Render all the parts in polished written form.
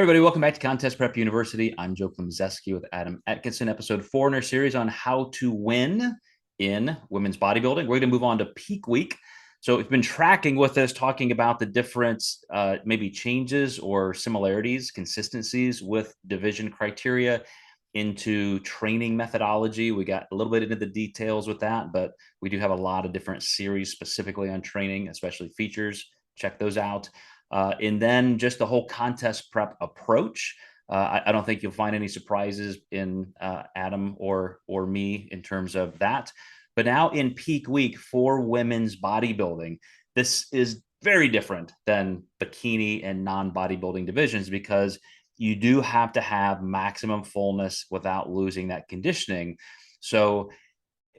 Hey everybody, welcome back to Contest Prep University. I'm Joe Klemczewski with Adam Atkinson, episode 4 in our series on how to win in women's bodybuilding. We're going to move on to peak week. So if you've been tracking with us, talking about the different maybe changes or similarities, consistencies with division criteria into training methodology. We got a little bit into the details with that, but we do have a lot of different series specifically on training, especially features. Check those out. And then just the whole contest prep approach. I don't think you'll find any surprises in Adam or me in terms of that. But now in peak week for women's bodybuilding, this is very different than bikini and non-bodybuilding divisions because you do have to have maximum fullness without losing that conditioning. So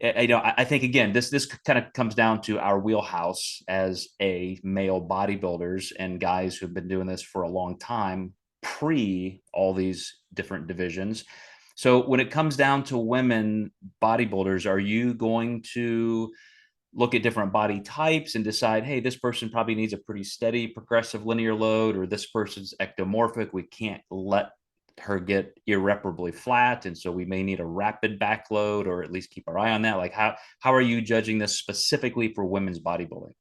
I think again, this kind of comes down to our wheelhouse as a male bodybuilders and guys who've been doing this for a long time, pre all these different divisions. So when it comes down to women bodybuilders, are you going to look at different body types and decide, hey, this person probably needs a pretty steady progressive linear load, or this person's ectomorphic, we can't let her get irreparably flat, and so we may need a rapid backload, or at least keep our eye on that? Like how are you judging this specifically for women's bodybuilding?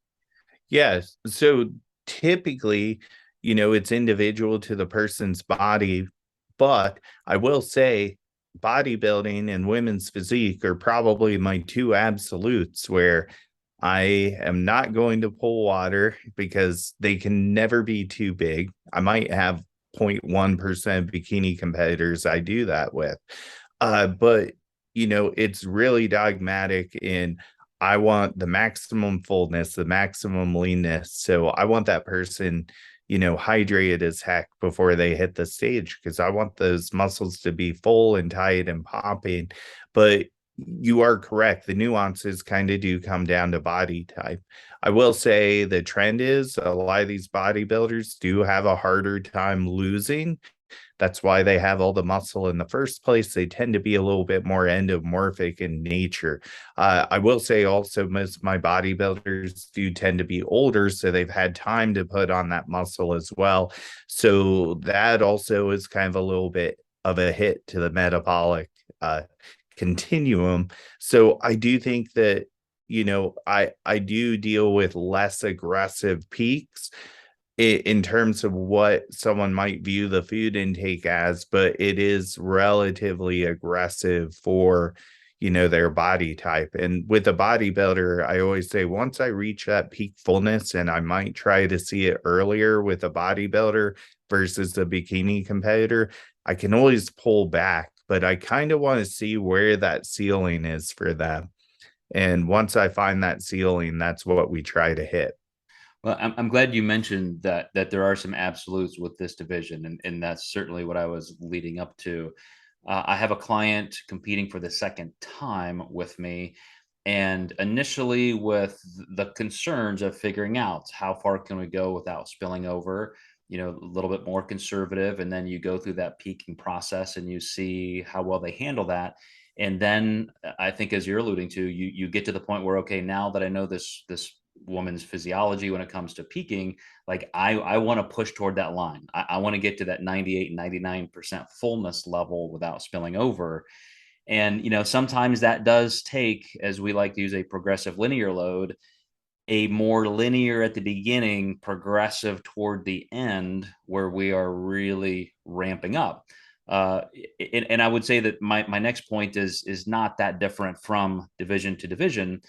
Yes. So typically, it's individual to the person's body, but I will say bodybuilding and women's physique are probably my two absolutes where I am not going to pull water because they can never be too big. I might have 0.1% bikini competitors I do that with. But it's really dogmatic in I want the maximum fullness, the maximum leanness. So I want that person, hydrated as heck before they hit the stage because I want those muscles to be full and tight and popping. But you are correct. The nuances kind of do come down to body type. I will say the trend is a lot of these bodybuilders do have a harder time losing. That's why they have all the muscle in the first place. They tend to be a little bit more endomorphic in nature. I will say also most of my bodybuilders do tend to be older, so they've had time to put on that muscle as well. So that also is kind of a little bit of a hit to the metabolic continuum. So I do think that, I do deal with less aggressive peaks in terms of what someone might view the food intake as, but it is relatively aggressive for, their body type. And with a bodybuilder, I always say once I reach that peak fullness, and I might try to see it earlier with a bodybuilder versus a bikini competitor, I can always pull back, but I kind of want to see where that ceiling is for them. And once I find that ceiling, that's what we try to hit. Well, I'm glad you mentioned that there are some absolutes with this division, and that's certainly what I was leading up to. I have a client competing for the second time with me, and initially with the concerns of figuring out how far can we go without spilling over, a little bit more conservative, and then you go through that peaking process and you see how well they handle that. And then I think, as you're alluding to, you get to the point where, okay, now that I know this woman's physiology when it comes to peaking, like I want to push toward that line. I want to get to that 98 99% fullness level without spilling over. And sometimes that does take, as we like to use a progressive linear load, a more linear at the beginning, progressive toward the end, where we are really ramping up. uh, and I would say that my next point is not that different from division to division.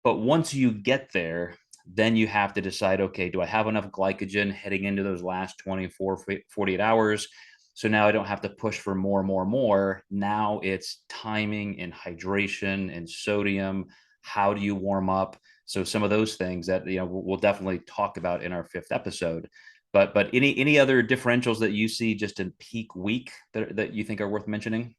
But once you get there, then you have to decide, okay, do I have enough glycogen heading into those last 24, 48 hours? So now I don't have to push for more. Now it's timing and hydration and sodium. How do you warm up? So some of those things that we'll definitely talk about in our fifth episode. But any other differentials that you see just in peak week that you think are worth mentioning?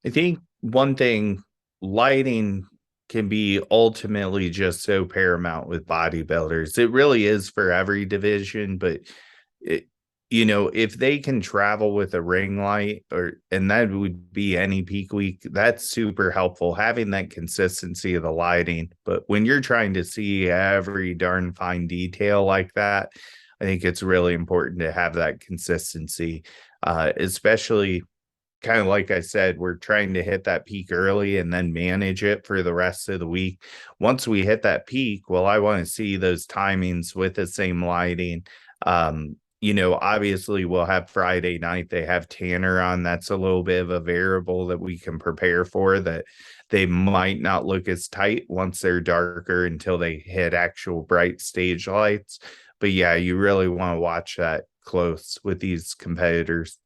I think one thing, lighting can be ultimately just so paramount with bodybuilders. It really is for every division, but it, if they can travel with a ring light and that would be any peak week, that's super helpful, having that consistency of the lighting. But when you're trying to see every darn fine detail like that, I think it's really important to have that consistency, especially kind of like I said, we're trying to hit that peak early and then manage it for the rest of the week. Once we hit that peak, well, I want to see those timings with the same lighting. Obviously we'll have Friday night, they have Tanner on. That's a little bit of a variable that we can prepare for, that they might not look as tight once they're darker until they hit actual bright stage lights. But yeah, you really want to watch that close with these competitors.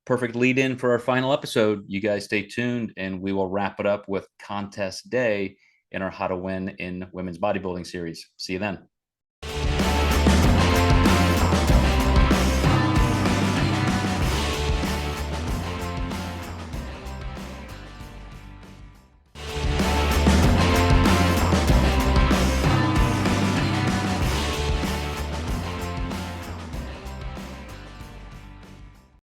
Perfect lead in for our final episode. You guys stay tuned, and we will wrap it up with contest day in our How to Win in Women's Bodybuilding series. See you then.